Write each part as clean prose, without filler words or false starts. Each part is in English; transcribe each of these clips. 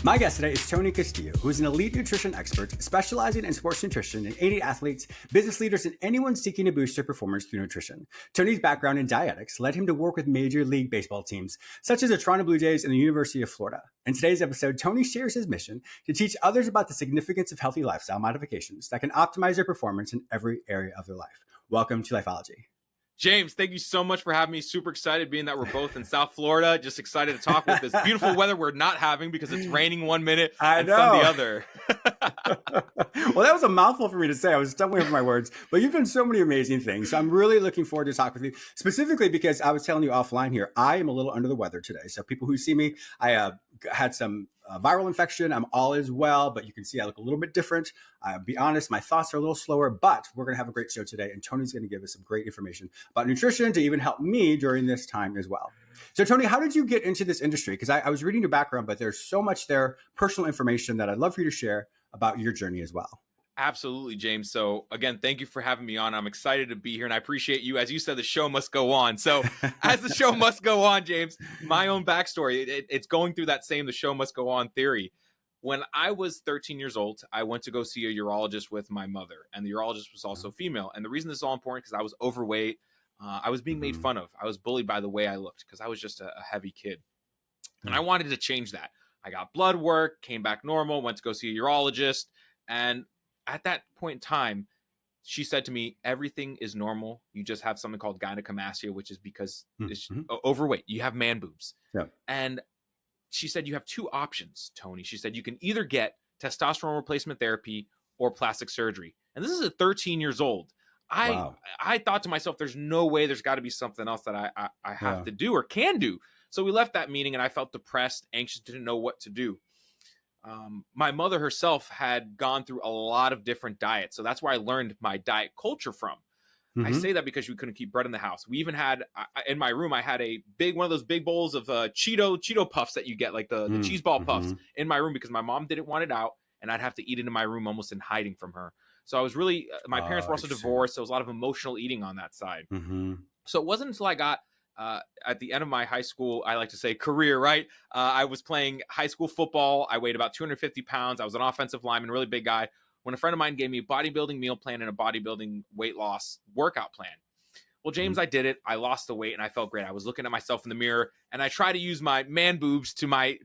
My guest today is Tony Castillo, who is an elite nutrition expert specializing in sports nutrition and aiding athletes, business leaders, and anyone seeking to boost their performance through nutrition. Tony's background in dietetics led him to work with Major League Baseball teams, such as the Toronto Blue Jays and the University of Florida. In today's episode, Tony shares his mission to teach others about the significance of healthy lifestyle modifications that can optimize their performance in every area of their life. Welcome to Lifeology. James, thank you so much for having me. Super excited being that we're both in South Florida. Just excited to talk with this beautiful weather we're not having because it's raining one minute and sun the other. Well, that was a mouthful for me to say. I was stumbling over my words, but you've done so many amazing things. So I'm really looking forward to talk with you, specifically because I was telling you offline here, I am a little under the weather today. So people who see me, I had some viral infection. I'm all is well, but you can see I look a little bit different. I'll be honest, my thoughts are a little slower, but we're going to have a great show today. And Tony's going to give us some great information about nutrition to even help me during this time as well. So Tony, how did you get into this industry? Because I was reading your background, but there's so much there, personal information that I'd love for you to share about your journey as well. Absolutely, James. So again, thank you for having me on. I'm excited to be here and I appreciate you. As you said, the show must go on. So as the show must go on, James, my own backstory, it's going through that same, the show must go on theory. When I was 13 years old, I went to go see a urologist with my mother, and the urologist was also female. And the reason this is all important because I was overweight. I was being made fun of. I was bullied by the way I looked because I was just a heavy kid. And I wanted to change that. I got blood work, came back normal, went to go see a urologist. And at that point in time, she said to me, everything is normal. You just have something called gynecomastia, which is because it's overweight. You have man boobs. Yeah. And she said, you have two options, Tony. She said, you can either get testosterone replacement therapy or plastic surgery. And this is at 13 years old. I thought to myself, there's no way, there's got to be something else that I have to do or can do. So we left that meeting and I felt depressed, anxious, didn't know what to do. My mother herself had gone through a lot of different diets. So that's where I learned my diet culture from. I say that because we couldn't keep bread in the house. We even had, in my room, I had one of those big bowls of Cheeto puffs that you get, like the cheese ball puffs in my room because my mom didn't want it out and I'd have to eat it in my room almost in hiding from her. So I was really, my parents were also divorced. So there was a lot of emotional eating on that side. So it wasn't until I got at the end of my high school, I like to say career, right? I was playing high school football. I weighed about 250 pounds. I was an offensive lineman, really big guy. When a friend of mine gave me a bodybuilding meal plan and a bodybuilding weight loss workout plan. Well, James, I did it. I lost the weight and I felt great. I was looking at myself in the mirror and I try to use my man boobs to my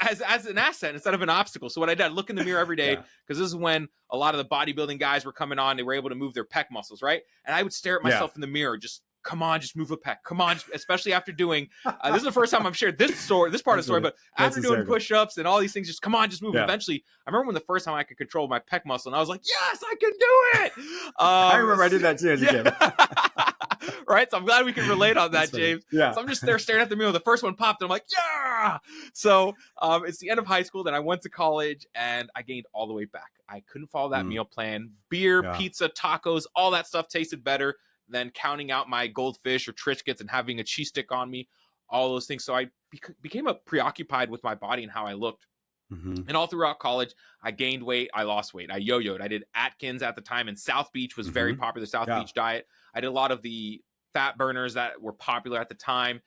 as an asset instead of an obstacle. So what I did, I look in the mirror every day because this is when a lot of the bodybuilding guys were coming on. They were able to move their pec muscles, right? And I would stare at myself in the mirror, just come on, just move a pec. Come on, especially after doing, this is the first time I've shared this part of the story, but after doing push-ups and all these things, just come on, just move. Eventually, I remember when the first time I could control my pec muscle and I was like, yes, I can do it. I remember I did that too as a kid. Right? So I'm glad we can relate on that, James. Yeah. So I'm just there staring at the mirror. The first one popped and I'm like, yeah. So it's the end of high school. Then I went to college and I gained all the way back. I couldn't follow that meal plan. Beer, pizza, tacos, all that stuff tasted better than counting out my goldfish or Triscuits and having a cheese stick on me, all those things. So I became preoccupied with my body and how I looked. And all throughout college, I gained weight, I lost weight, I yo-yoed. I did Atkins at the time, and South Beach was very popular, the South Beach diet. I did a lot of the fat burners that were popular at the time.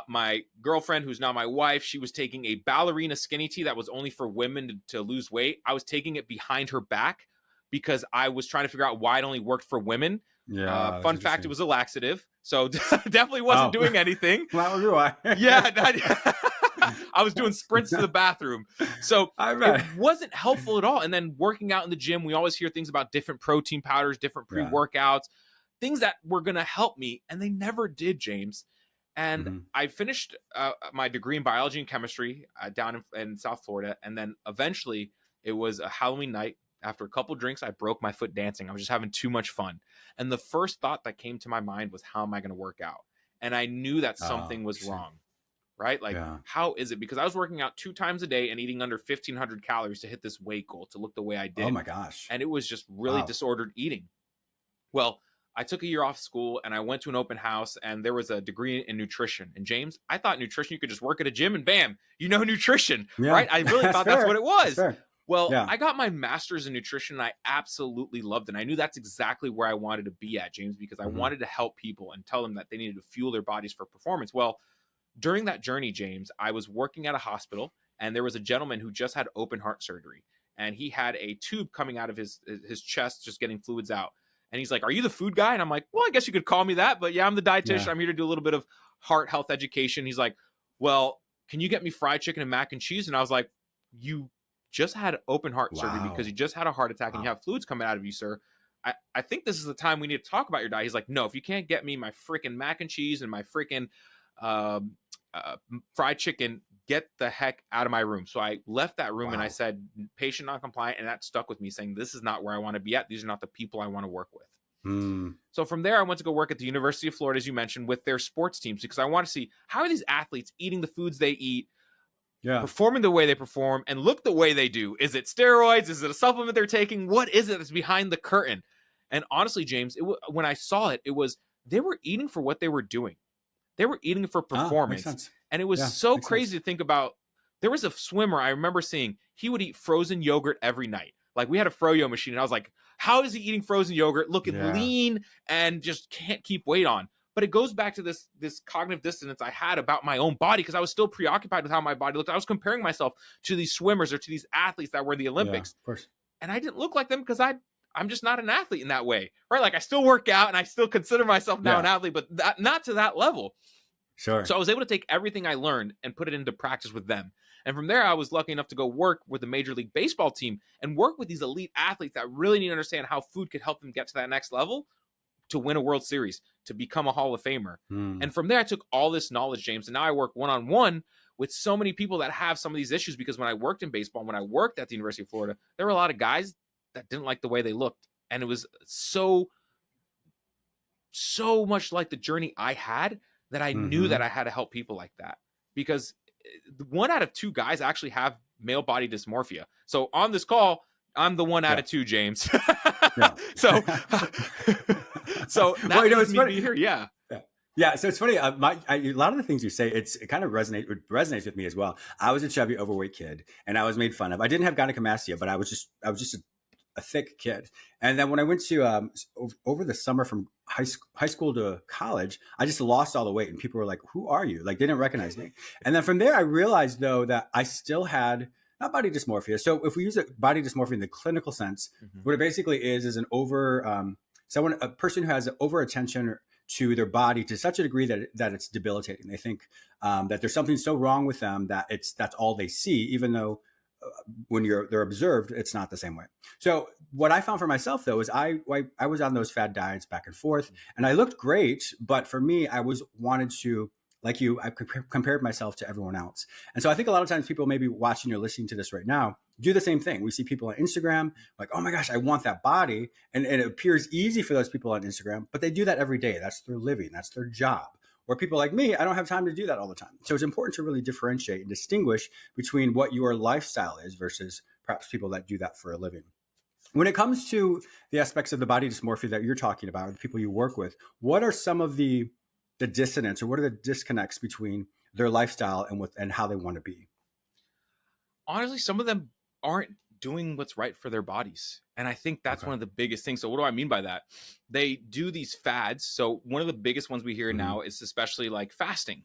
My girlfriend, who's now my wife, she was taking a ballerina skinny tea that was only for women to lose weight. I was taking it behind her back because I was trying to figure out why it only worked for women. Yeah. Fun fact, it was a laxative. So definitely wasn't doing anything. Well, do I? I was doing sprints to the bathroom. So it wasn't helpful at all. And then working out in the gym, we always hear things about different protein powders, different pre-workouts, things that were going to help me. And they never did, James. And I finished my degree in biology and chemistry down in South Florida. And then eventually it was a Halloween night. After a couple drinks, I broke my foot dancing. I was just having too much fun. And the first thought that came to my mind was, how am I going to work out? And I knew that something was wrong, right? Like, how is it? Because I was working out 2 times a day and eating under 1,500 calories to hit this weight goal, to look the way I did. Oh my gosh. And it was just really disordered eating. Well, I took a year off school and I went to an open house and there was a degree in nutrition. And James, I thought nutrition, you could just work at a gym and bam, you know nutrition, right? I really thought that's what it was. Well, I got my master's in nutrition and I absolutely loved it. And I knew that's exactly where I wanted to be at, James, because I wanted to help people and tell them that they needed to fuel their bodies for performance. Well, during that journey, James, I was working at a hospital and there was a gentleman who just had open heart surgery, and he had a tube coming out of his chest, just getting fluids out. And he's like, "Are you the food guy?" And I'm like, "Well, I guess you could call me that, but yeah, I'm the dietitian. Yeah. I'm here to do a little bit of heart health education." He's like, "Well, can you get me fried chicken and mac and cheese?" And I was like, "You just had open heart surgery because Wow. you just had a heart attack and you Wow. have fluids coming out of you, sir. I think this is the time we need to talk about your diet." He's like, "No, if you can't get me my freaking mac and cheese and my freaking um, fried chicken, get the heck out of my room." So I left that room and I Wow. said, "Patient non-compliant," and that stuck with me, saying, "This is not where I want to be at. These are not the people I want to work with." Mm. So from there, I went to go work at the University of Florida, as you mentioned, with their sports teams, because I want to see, how are these athletes eating the foods they eat, Yeah. performing the way they perform, and look the way they do. Is it steroids? Is it a supplement they're taking? What is it that's behind the curtain? And honestly, James, when I saw it, it was, they were eating for what they were doing. They were eating for Ah, makes performance. sense. And it was Yeah, so makes sense. crazy to think about. There was a swimmer I remember seeing, he would eat frozen yogurt every night. Like, we had a froyo machine, and I was like, how is he eating frozen yogurt, looking Yeah. lean and just can't keep weight on? But it goes back to this cognitive dissonance I had about my own body, because I was still preoccupied with how my body looked. I was comparing myself to these swimmers or to these athletes that were in the Yeah, Olympics, of course. and I didn't look like them because I'm just not an athlete in that way, right? Like, I still work out and I still consider myself now an Yeah, athlete, but not to that level. sure. So I was able to take everything I learned and put it into practice with them. And from there, I was lucky enough to go work with the Major League Baseball team and work with these elite athletes that really need to understand how food could help them get to that next level, to win a World Series, to become a Hall of Famer. Mm. And from there, I took all this knowledge, James, and now I work one-on-one with so many people that have some of these issues, because when I worked in baseball, when I worked at the University of Florida, there were a lot of guys that didn't like the way they looked. And it was so much like the journey I had, that I knew that Mhm. I had to help people like that, because 1 out of 2 guys actually have male body dysmorphia. So on this call, I'm the 1 out Yeah. of 2, James. Yeah. so so that Well, leads it's me to funny. be here. Yeah. Yeah. Yeah, so it's funny. A lot of the things you say, it kind of resonates with me as well. I was a chubby, overweight kid, and I was made fun of. I didn't have gynecomastia, but I was just a thick kid. And then when I went to over the summer from high school to college, I just lost all the weight, and people were like, "Who are you?" Like, they didn't recognize me. And then from there, I realized though that I still had not body dysmorphia. So if we use body dysmorphia in the clinical sense, Mm-hmm. what it basically is an a person who has over attention to their body to such a degree that it's debilitating. They think that there's something so wrong with them that that's all they see, even though when they're observed, it's not the same way. So what I found for myself though is I was on those fad diets back and forth, and I looked great, but for me, I was wanted to, like you, I compared myself to everyone else. And so I think a lot of times people maybe watching or listening to this right now do the same thing. We see people on Instagram like, oh my gosh, I want that body. And it appears easy for those people on Instagram, but they do that every day. That's their living. That's their job. Where people like me, I don't have time to do that all the time. So it's important to really differentiate and distinguish between what your lifestyle is versus perhaps people that do that for a living. When it comes to the aspects of the body dysmorphia that you're talking about, the people you work with, what are some of the dissonance, or what are the disconnects between their lifestyle and how they want to be? Honestly, some of them aren't doing what's right for their bodies. And I think that's Okay. one of the biggest things. So what do I mean by that? They do these fads. So one of the biggest ones we hear Mm-hmm. now is especially like fasting.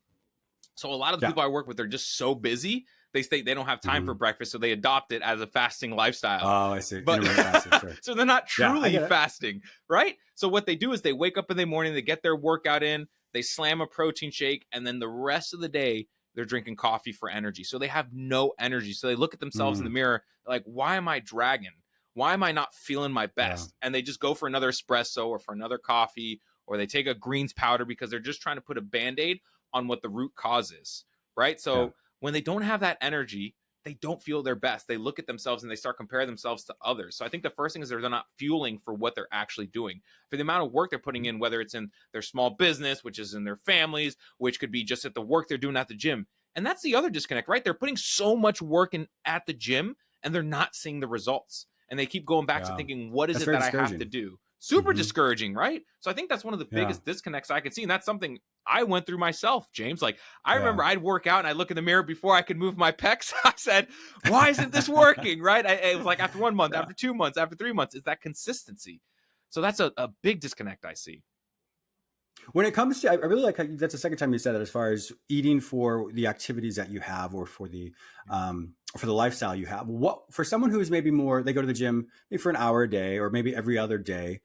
So a lot of the Yeah. people I work with are just so busy, they say they don't have time for Mm-hmm. breakfast, so they adopt it as a fasting lifestyle. Oh, I see. But Intermittent fasting, sure. so they're not Yeah, I truly get it. fasting, right? So what they do is they wake up in the morning, they get their workout in, they slam a protein shake, and then the rest of the day they're drinking coffee for energy. So they have no energy. So they look at themselves in the mirror like, why am I dragging? Why am I not feeling my best? And they just go for another espresso or for another coffee, or they take a greens powder because they're just trying to put a Band-Aid on what the root cause is, right? So when they don't have that energy, they don't feel their best. They look at themselves and they start comparing themselves to others. So I think the first thing is they're not fueling for what they're actually doing. For the amount of work they're putting in, whether it's in their small business, which is in their families, which could be just at the work they're doing at the gym. And that's the other disconnect, right? They're putting so much work in at the gym and they're not seeing the results. And they keep going back to thinking, what is That's it very that I have to discouraging. do? Super Mhm. discouraging, right? So I think that's one of the biggest disconnects I could see. And that's something I went through myself, James. Like, I remember I'd work out and I'd look in the mirror before I could move my pecs. I said, why isn't this working? Right? It was like after 1 month, after 2 months, after 3 months, it's that consistency. So that's a big disconnect I see. When it comes to, I really like how that's the second time you said that, as far as eating for the activities that you have, or for the lifestyle you have. What, for someone who's maybe more, they go to the gym maybe for an hour a day or maybe every other day,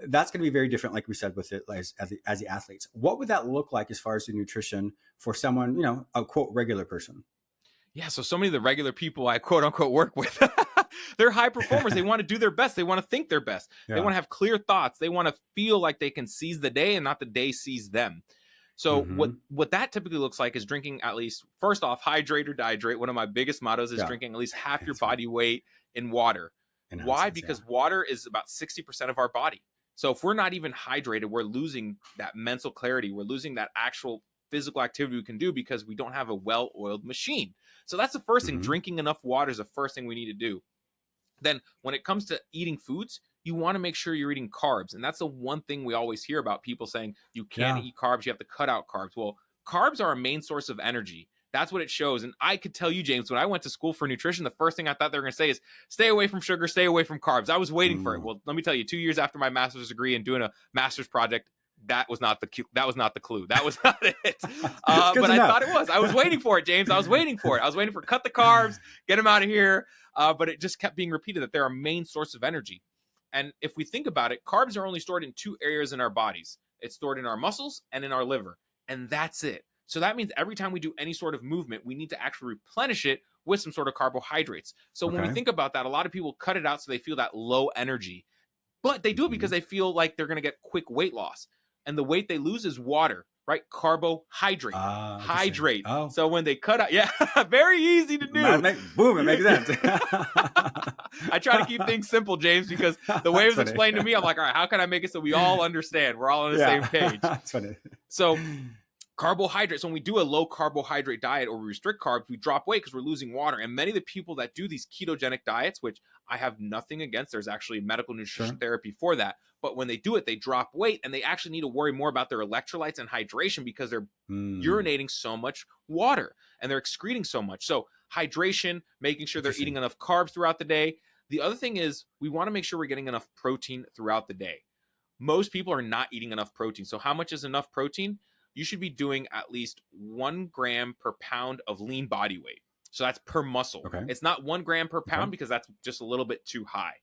that's going to be very different, like we said, with it as the athletes. What would that look like as far as the nutrition for someone, a quote regular person? Yeah, so many of the regular people I quote unquote work with, they're high performers. They want to do their best. They want to think their best. They Yeah. want to have clear thoughts. They want to feel like they can seize the day and not the day seize them. So Mm-hmm. what that typically looks like is drinking at least, first off, hydrate or dihydrate. One of my biggest mottos is Yeah. drinking at least half your That's right. body weight in water. In Why? ounces. Yeah. Because water is about 60% of our body. So if we're not even hydrated, we're losing that mental clarity. We're losing that actual physical activity we can do because we don't have a well-oiled machine. So that's the first thing. Mm-hmm. Drinking enough water is the first thing we need to do. Then when it comes to eating foods, you want to make sure you're eating carbs. And that's the one thing we always hear about people saying you can't Yeah. eat carbs, you have to cut out carbs. Well, carbs are a main source of energy. That's what it shows. And I could tell you, James, when I went to school for nutrition, the first thing I thought they were going to say is stay away from sugar, stay away from carbs. I was waiting for it. Mm. Well, let me tell you, 2 years after my master's degree and doing a master's project, that was not the that was not the clue. That was not it. Good But to I know. thought it was. I was waiting for it, James. I was waiting for it. I was waiting for cut the carbs, get them out of here. But it just kept being repeated that they're a main source of energy. And if we think about it, carbs are only stored in two areas in our bodies. It's stored in our muscles and in our liver. And that's it. So that means every time we do any sort of movement, we need to actually replenish it with some sort of carbohydrates. So when we Okay. think about that, a lot of people cut it out so they feel that low energy. But they do it Mm-hmm. because they feel like they're going to get quick weight loss. And the weight they lose is water, right? Carbohydrate. Ah, interesting. Hydrate. Oh, So when they cut out, yeah, very easy to do. boom, it makes sense. I try to keep things simple, James, because the way it That's was funny. explained to me, I'm like, all right, how can I make it so we all understand? We're all on the Yeah, same page. that's funny. So carbohydrates, when we do a low carbohydrate diet or we restrict carbs, we drop weight because we're losing water. And many of the people that do these ketogenic diets, which I have nothing against, there's actually medical nutrition Sure. therapy for that. But when they do it, they drop weight and they actually need to worry more about their electrolytes and hydration because they're Mm, urinating so much water and they're excreting so much. So hydration, making sure they're eating interesting. enough carbs throughout the day. The other thing is we want to make sure we're getting enough protein throughout the day. Most people are not eating enough protein. So how much is enough protein? You should be doing at least 1 gram per pound of lean body weight. So that's per muscle. Okay. It's not 1 gram per Okay. pound because that's just a little bit too high.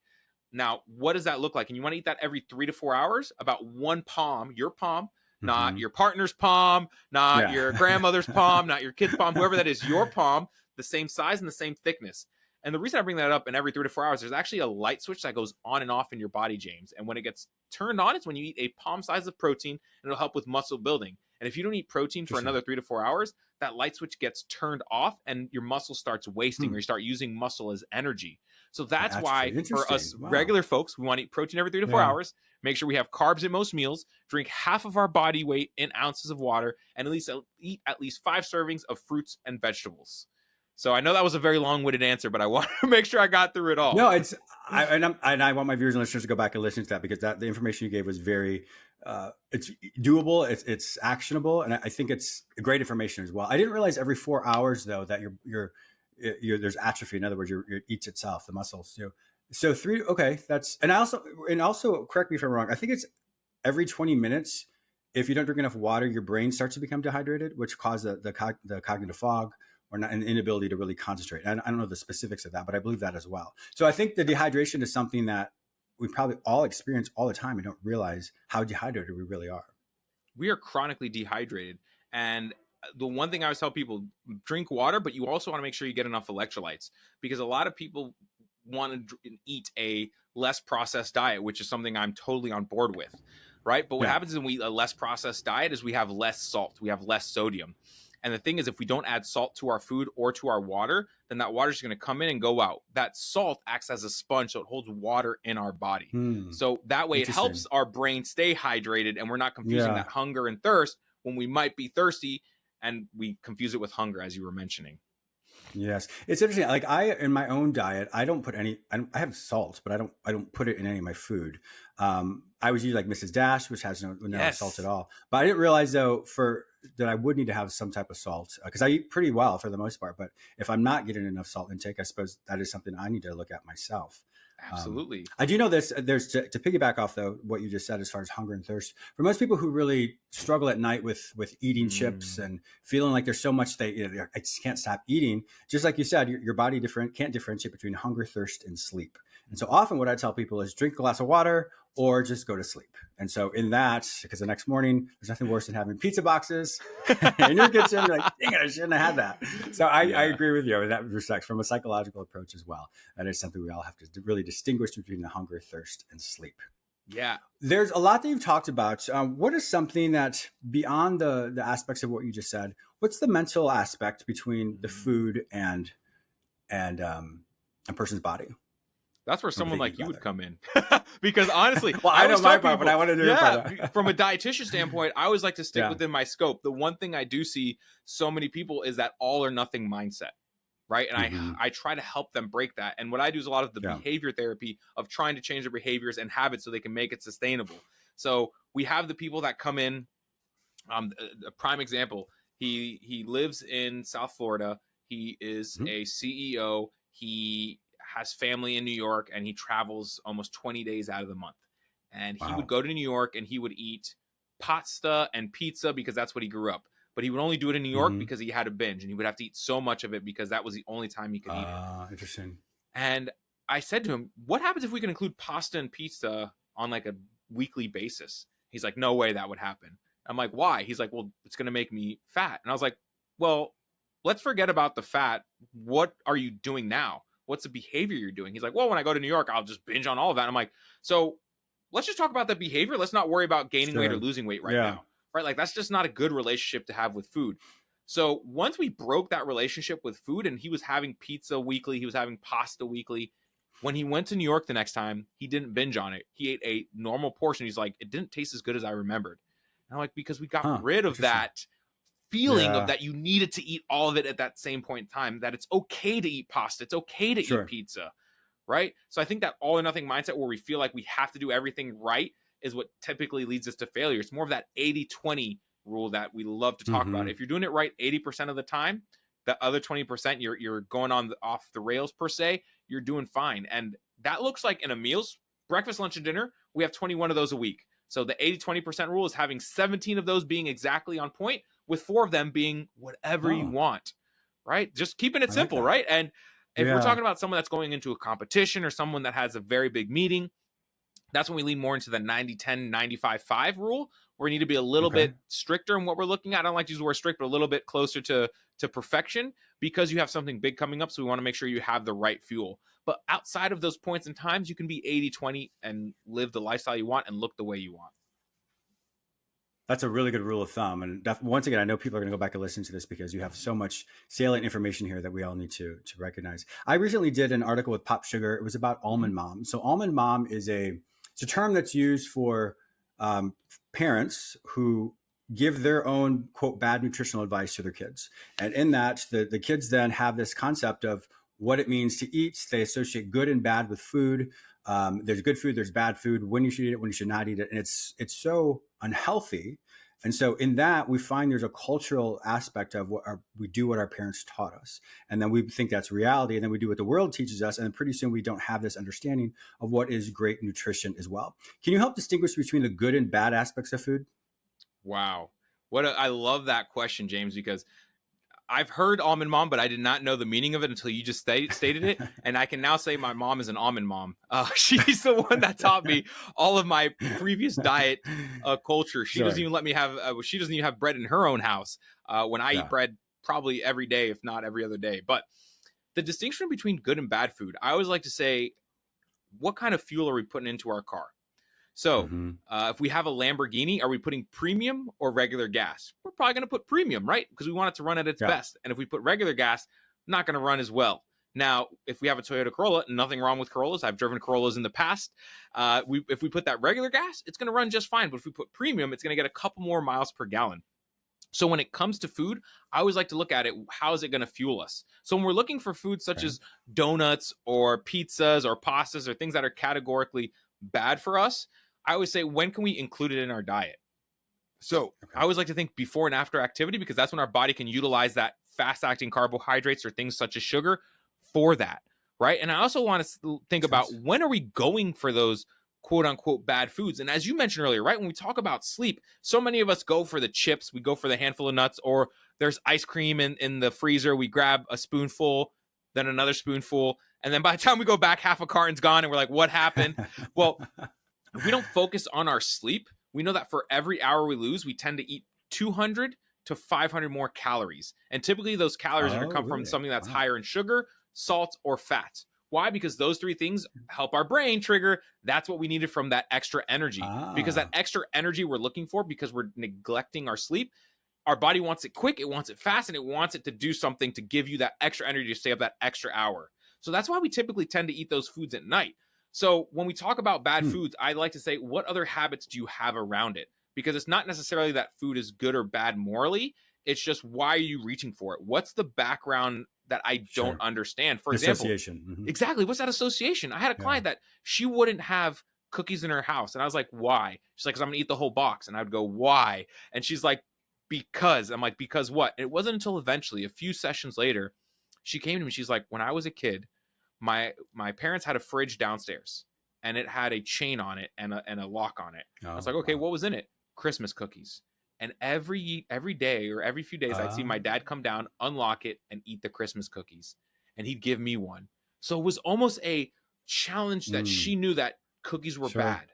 Now, what does that look like? And you want to eat that every 3 to 4 hours, about one palm, your palm, not Mm-hmm. your partner's palm, not your Yeah. grandmother's palm, not your kid's palm, whoever that is, your palm, the same size and the same thickness. And the reason I bring that up in every 3 to 4 hours, there's actually a light switch that goes on and off in your body, James. And when it gets turned on, it's when you eat a palm size of protein and it'll help with muscle building. And if you don't eat protein for Interesting. another 3 to 4 hours, that light switch gets turned off and your muscle starts wasting Hmm. or you start using muscle as energy. So that's Atrophy. why for us Interesting. Wow. regular folks, we want to eat protein every 3 to 4 Yeah. hours, make sure we have carbs in most meals, drink half of our body weight in ounces of water, and at least eat at least 5 servings of fruits and vegetables. So I know that was a very long-winded answer, but I want to make sure I got through it all. No, I want my viewers and listeners to go back and listen to that, because the information you gave was very, it's doable, it's actionable, and I think it's great information as well. I didn't realize every 4 hours though that there's atrophy. In other words, it eats itself, the muscles. So three. Okay, that's and also correct me if I'm wrong. I think it's every 20 minutes. If you don't drink enough water, your brain starts to become dehydrated, which causes the cognitive fog, or not, an inability to really concentrate. And I don't know the specifics of that, but I believe that as well. So I think the dehydration is something that we probably all experience all the time and don't realize how dehydrated we really are. We are chronically dehydrated. And the one thing I always tell people, drink water, but you also want to make sure you get enough electrolytes, because a lot of people want to eat a less processed diet, which is something I'm totally on board with. Right. But what Yeah. happens when we eat a less processed diet is we have less salt, we have less sodium. And the thing is, if we don't add salt to our food or to our water, then that water is going to come in and go out. That salt acts as a sponge, so it holds water in our body. So that way it helps our brain stay hydrated, and we're not confusing Yeah. that hunger and thirst when we might be thirsty, and we confuse it with hunger, as you were mentioning. Yes, it's interesting. Like in my own diet, I don't put any. I have salt, but I don't put it in any of my food. I was using like Mrs. Dash, which has no salt at all. But I didn't realize though that I would need to have some type of salt, because I eat pretty well for the most part. But if I'm not getting enough salt intake, I suppose that is something I need to look at myself. Absolutely. I do know this. There's to piggyback off though what you just said as far as hunger and thirst. For most people who really struggle at night with eating chips Mm. and feeling like there's so much I just can't stop eating. Just like you said, your body can't differentiate between hunger, thirst, and sleep. And so often what I tell people is drink a glass of water or just go to sleep. And so in that, because the next morning there's nothing worse than having pizza boxes in your kitchen. You're like, dang it, I shouldn't have had that. So I Yeah. agree with you in that respect from a psychological approach as well. That is something we all have to really distinguish between the hunger, thirst, and sleep. Yeah. There's a lot that you've talked about. What is something that beyond the aspects of what you just said? What's the mental aspect between the Mm. food and a person's body? That's where What do someone you think like you about would come in. Because honestly, well, I I know always my tell part, but I people, want to do your yeah, part. from a dietitian standpoint, I always like to stick Yeah. within my scope. The one thing I do see so many people is that all or nothing mindset, right? And Mm-hmm. I try to help them break that. And what I do is a lot of the Yeah. behavior therapy of trying to change their behaviors and habits so they can make it sustainable. So we have the people that come in. A prime example. He lives in South Florida. He is Mm-hmm. a CEO. He has family in New York, and he travels almost 20 days out of the month. And he would Wow. go to New York and he would eat pasta and pizza because that's what he grew up. But he would only do it in New York Mm-hmm. because he had a binge, and he would have to eat so much of it because that was the only time he could eat it. Interesting. And I said to him, "What happens if we can include pasta and pizza on like a weekly basis?" He's like, "No way that would happen." I'm like, "Why?" He's like, "Well, it's going to make me fat." And I was like, "Well, let's forget about the fat. What are you doing now? What's the behavior you're doing?" He's like, "Well, when I go to New York, I'll just binge on all of that." And I'm like, "So let's just talk about the behavior. Let's not worry about gaining weight or Sure. losing weight right Yeah. now." Right? Like that's just not a good relationship to have with food. So once we broke that relationship with food and he was having pizza weekly, he was having pasta weekly. When he went to New York the next time, he didn't binge on it. He ate a normal portion. He's like, it didn't taste as good as I remembered. And I'm like, because we got Huh. rid of Interesting. that feeling of Yeah. that you needed to eat all of it at that same point in time, that it's okay to eat pasta. It's okay to eat Sure. pizza. Right. So I think that all or nothing mindset where we feel like we have to do everything right is what typically leads us to failure. It's more of that 80-20 rule that we love to talk about. Mm-hmm. If you're doing it right 80% of the time, the other 20% you're going on off the rails per se, you're doing fine. And that looks like in a meals, breakfast, lunch, and dinner, we have 21 of those a week. So the 80-20% rule is having 17 of those being exactly on point, with 4 of them being whatever you Oh, want. Right? Just keeping it I like simple, that. right? And if we're Yeah. talking about someone that's going into a competition or someone that has a very big meeting, that's when we lean more into the 90-10-95-5 rule, where we need to be a little Okay. bit stricter in what we're looking at. I don't like to use the word strict, but a little bit closer to perfection, because you have something big coming up. So we want to make sure you have the right fuel. But outside of those points and times, you can be 80-20 and live the lifestyle you want and look the way you want. That's a really good rule of thumb. And once again, I know people are going to go back and listen to this because you have so much salient information here that we all need to recognize. I recently did an article with Pop Sugar. It was about Mm-hmm. almond mom. So almond mom is it's a term that's used for parents who give their own quote bad nutritional advice to their kids. And in that, the kids then have this concept of what it means to eat. They associate good and bad with food. There's good food, there's bad food, when you should eat it, when you should not eat it. And it's so unhealthy. And so in that, we find there's a cultural aspect of we do what our parents taught us. And then we think that's reality. And then we do what the world teaches us. And then pretty soon we don't have this understanding of what is great nutrition as well. Can you help distinguish between the good and bad aspects of food? Wow. I love that question, James, because I've heard almond mom, but I did not know the meaning of it until you just stated it. And I can now say my mom is an almond mom. She's the one that taught me all of my previous diet culture. She doesn't Sure. even let me have. She doesn't even have bread in her own house. When I eat Yeah. bread, probably every day, if not every other day. But the distinction between good and bad food, I always like to say, what kind of fuel are we putting into our car? So, Mm-hmm. if we have a Lamborghini, are we putting premium or regular gas? We're probably going to put premium, right? Because we want it to run at its Yeah. best. And if we put regular gas, not going to run as well. Now, if we have a Toyota Corolla, nothing wrong with Corollas. I've driven Corollas in the past. If we put that regular gas, it's going to run just fine. But if we put premium, it's going to get a couple more miles per gallon. So when it comes to food, I always like to look at it, how is it going to fuel us? So when we're looking for food such Okay. as donuts or pizzas or pastas or things that are categorically bad for us, I always say, when can we include it in our diet? So Okay. I always like to think before and after activity, because that's when our body can utilize that fast acting carbohydrates or things such as sugar for that. right? And I also want to think Makes about sense. when are we going for those quote unquote bad foods. And as you mentioned earlier, right, when we talk about sleep, so many of us go for the chips, we go for the handful of nuts, or there's ice cream in the freezer, we grab a spoonful, then another spoonful, and then by the time we go back, half a carton's gone and we're like, what happened? Well, if we don't focus on our sleep, we know that for every hour we lose, we tend to eat 200 to 500 more calories. And typically those calories are going to Oh, come from really? something that's Wow. higher in sugar, salt, or fat. Why? Because those three things help our brain trigger. That's what we needed from that extra energy. Because that Ah, extra energy we're looking for, because we're neglecting our sleep, our body wants it quick, it wants it fast, and it wants it to do something to give you that extra energy to stay up that extra hour. So that's why we typically tend to eat those foods at night. So when we talk about bad hmm, foods, I like to say, what other habits do you have around it? Because it's not necessarily that food is good or bad morally. It's just, why are you reaching for it? What's the background that I don't sure. understand? For The example, association. exactly, what's that association? I had a Yeah. client that she wouldn't have cookies in her house. And I was like, why? She's like, because I'm going to eat the whole box. And I would go, why? And she's like, because. I'm like, because what? And it wasn't until eventually, a few sessions later, she came to me. She's like, when I was a kid, my parents had a fridge downstairs and it had a chain on it and a lock on it. I was Oh, like, okay, wow. what was in it? Christmas cookies. And every day or every few days, I'd see my dad come down, unlock it, and eat the Christmas cookies. And he'd give me one. So it was almost a challenge that Mm, she knew that cookies were sure. bad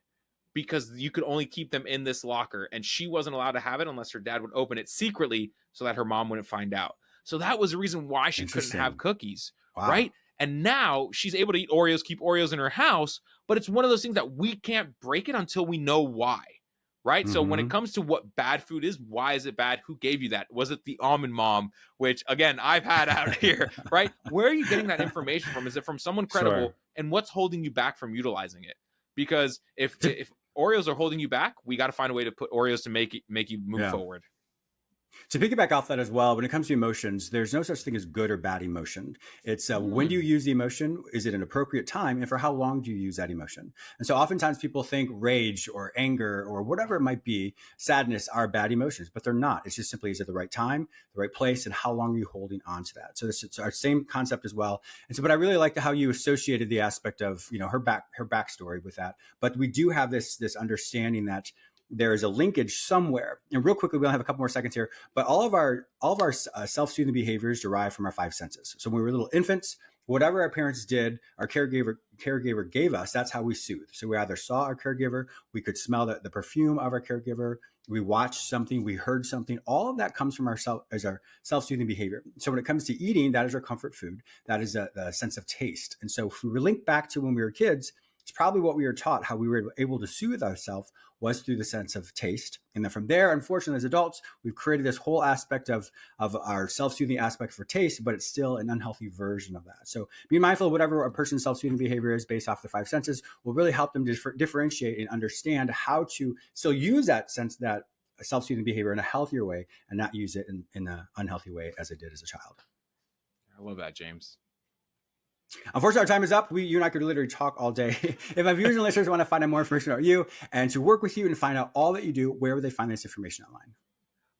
because you could only keep them in this locker. And she wasn't allowed to have it unless her dad would open it secretly so that her mom wouldn't find out. So that was the reason why she couldn't have Interesting. cookies, Wow. right? And now she's able to eat Oreos, keep Oreos in her house, but it's one of those things that we can't break it until we know why, right? So when it Hmm. comes to what bad food is, why is it bad? Who gave you that? Was it the almond mom, which again, I've had out here, right? Where are you getting that information from? Is it from someone credible? Sure. And what's holding you back from utilizing it? Because if Oreos are holding you back, we got to find a way to put Oreos to make you move Yeah. forward. To piggyback off that as well, when it comes to emotions, there's no such thing as good or bad emotion. It's when do you Mm, use the emotion? Is it an appropriate time? And for how long do you use that emotion? And so oftentimes people think rage or anger or whatever it might be, sadness are bad emotions, but they're not. It's just simply, is it the right time, the right place, and how long are you holding on to that? So it's our same concept as well. And so, but I really liked how you associated the aspect of, her backstory with that. But we do have this understanding that there is a linkage somewhere. And real quickly, we only have a couple more seconds here, but all of our self-soothing behaviors derive from our five senses. So when we were little infants, whatever our parents did, our caregiver gave us, that's how we soothe. So we either saw our caregiver, we could smell the perfume of our caregiver, we watched something, we heard something. All of that comes from as our self-soothing behavior. So when it comes to eating, that is our comfort food. That is the sense of taste. And so if we link back to when we were kids, it's probably what we were taught, how we were able to soothe ourselves was through the sense of taste. And then from there, unfortunately, as adults, we've created this whole aspect of our self-soothing aspect for taste, but it's still an unhealthy version of that. So being mindful of whatever a person's self-soothing behavior is based off the five senses will really help them differentiate and understand how to still use that self-soothing behavior in a healthier way and not use it in an unhealthy way as I did as a child. I love that, James. Unfortunately, our time is up. You and I could literally talk all day. If my viewers and listeners want to find out more information about you and to work with you and find out all that you do, where would they find this information online?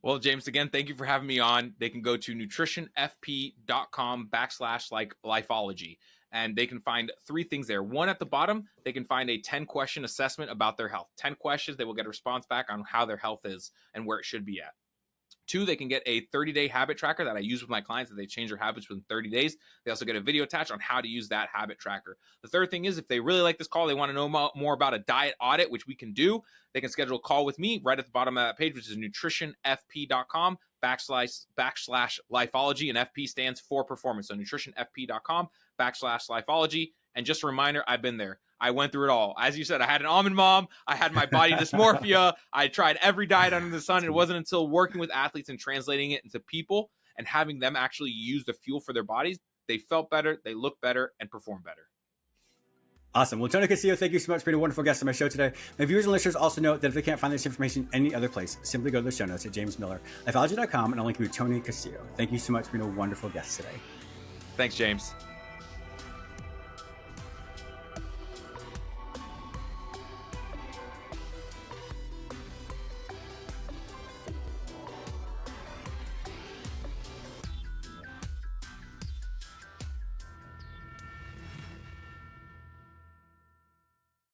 Well, James, again, thank you for having me on. They can go to nutritionfp.com/like lifology, and they can find three things there. One, at the bottom, they can find a 10-question assessment about their health. 10 questions, they will get a response back on how their health is and where it should be at. Two, they can get a 30-day habit tracker that I use with my clients that they change their habits within 30 days. They also get a video attached on how to use that habit tracker. The third thing is, if they really like this call, they want to know more about a diet audit, which we can do, they can schedule a call with me right at the bottom of that page, which is nutritionfp.com/lifology, and FP stands for performance. So nutritionfp.com/lifology. And just a reminder, I've been there. I went through it all. As you said, I had an almond mom. I had my body dysmorphia. I tried every diet under the sun. It wasn't until working with athletes and translating it into people and having them actually use the fuel for their bodies, they felt better, they looked better, and performed better. Awesome. Well, Tony Castillo, thank you so much for being a wonderful guest on my show today. My viewers and listeners also note that if they can't find this information any other place, simply go to the show notes at jamesmillerlifeology.com and I'll link you to Tony Castillo. Thank you so much for being a wonderful guest today. Thanks, James.